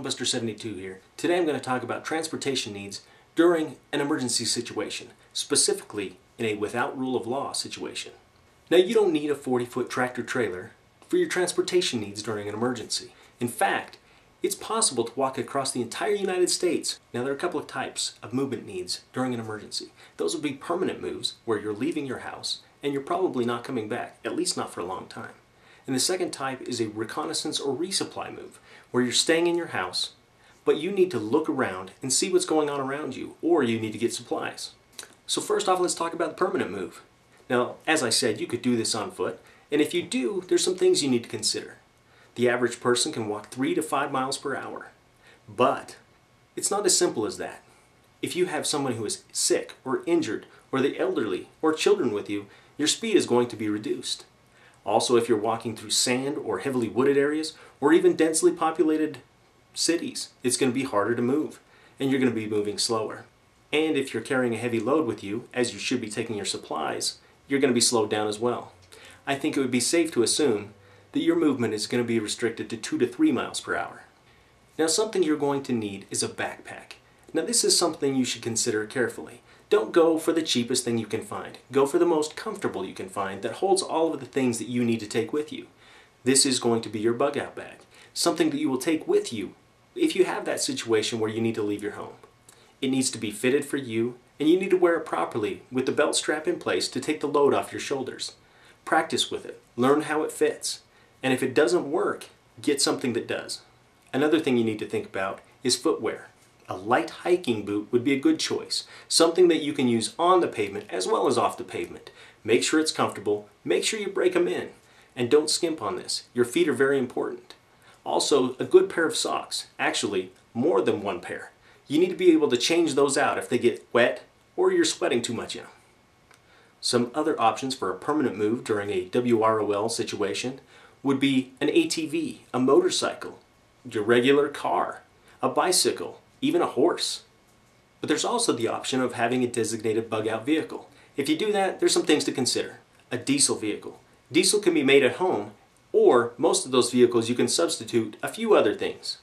Buster72 here. Today I'm going to talk about transportation needs during an emergency situation, specifically in a without rule of law situation. Now, you don't need a 40-foot tractor trailer for your transportation needs during an emergency. In fact, it's possible to walk across the entire United States. Now, there are a couple of types of movement needs during an emergency. Those would be permanent moves, where you're leaving your house and you're probably not coming back, at least not for a long time. And the second type is a reconnaissance or resupply move, where you're staying in your house, but you need to look around and see what's going on around you, or you need to get supplies. So first off, let's talk about the permanent move. Now, as I said, you could do this on foot, and if you do, there's some things you need to consider. The average person can walk 3 to 5 miles per hour, but it's not as simple as that. If you have someone who is sick or injured, or the elderly, or children with you, your speed is going to be reduced. Also, if you're walking through sand or heavily wooded areas, or even densely populated cities, it's going to be harder to move, and you're going to be moving slower. And if you're carrying a heavy load with you, as you should be taking your supplies, you're going to be slowed down as well. I think it would be safe to assume that your movement is going to be restricted to 2 to 3 miles per hour. Now, something you're going to need is a backpack. Now, this is something you should consider carefully. Don't go for the cheapest thing you can find. Go for the most comfortable you can find that holds all of the things that you need to take with you. This is going to be your bug out bag, something that you will take with you if you have that situation where you need to leave your home. It needs to be fitted for you, and you need to wear it properly with the belt strap in place to take the load off your shoulders. Practice with it. Learn how it fits. And if it doesn't work, get something that does. Another thing you need to think about is footwear. A light hiking boot would be a good choice, something that you can use on the pavement as well as off the pavement. Make sure it's comfortable, make sure you break them in, and don't skimp on this. Your feet are very important. Also, a good pair of socks, actually more than one pair. You need to be able to change those out if they get wet or you're sweating too much in them. Some other options for a permanent move during a WROL situation would be an ATV, a motorcycle, your regular car, a bicycle, even a horse. But there's also the option of having a designated bug-out vehicle. If you do that, there's some things to consider. A diesel vehicle. Diesel can be made at home, or most of those vehicles you can substitute a few other things.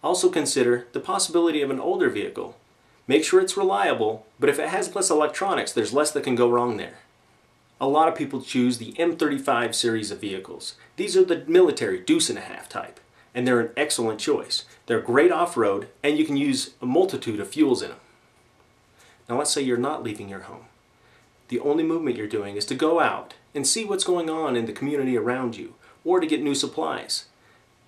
Also consider the possibility of an older vehicle. Make sure it's reliable, but if it has less electronics, there's less that can go wrong there. A lot of people choose the M35 series of vehicles. These are the military deuce-and-a-half type, and they're an excellent choice. They're great off-road, and you can use a multitude of fuels in them. Now, let's say you're not leaving your home. The only movement you're doing is to go out and see what's going on in the community around you, or to get new supplies.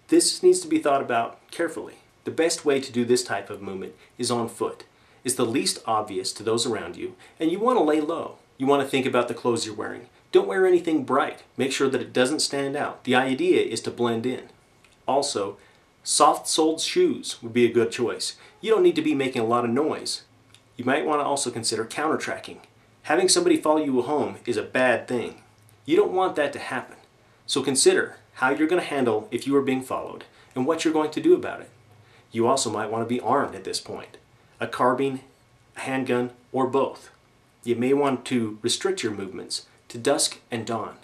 This needs to be thought about carefully. The best way to do this type of movement is on foot. It's the least obvious to those around you, and you want to lay low. You want to think about the clothes you're wearing. Don't wear anything bright. Make sure that it doesn't stand out. The idea is to blend in. Also, soft-soled shoes would be a good choice. You don't need to be making a lot of noise. You might want to also consider counter-tracking. Having somebody follow you home is a bad thing. You don't want that to happen. So consider how you're going to handle if you are being followed and what you're going to do about it. You also might want to be armed at this point. A carbine, a handgun, or both. You may want to restrict your movements to dusk and dawn.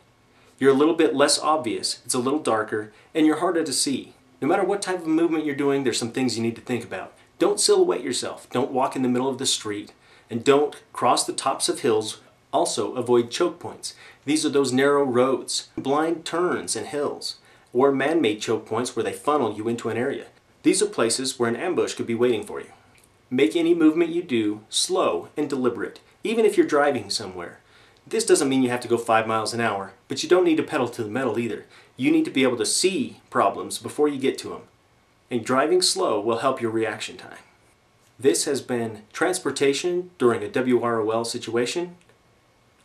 You're a little bit less obvious, it's a little darker, and you're harder to see. No matter what type of movement you're doing, there's some things you need to think about. Don't silhouette yourself, don't walk in the middle of the street, and don't cross the tops of hills. Also, avoid choke points. These are those narrow roads, blind turns and hills, or man-made choke points where they funnel you into an area. These are places where an ambush could be waiting for you. Make any movement you do slow and deliberate, even if you're driving somewhere. This doesn't mean you have to go 5 miles an hour, but you don't need to pedal to the metal either. You need to be able to see problems before you get to them. And driving slow will help your reaction time. This has been transportation during a WROL situation.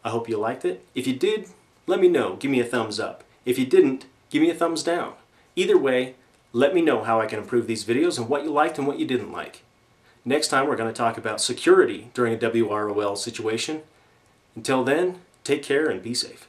I hope you liked it. If you did, let me know. Give me a thumbs up. If you didn't, give me a thumbs down. Either way, let me know how I can improve these videos and what you liked and what you didn't like. Next time we're going to talk about security during a WROL situation. Until then, take care and be safe.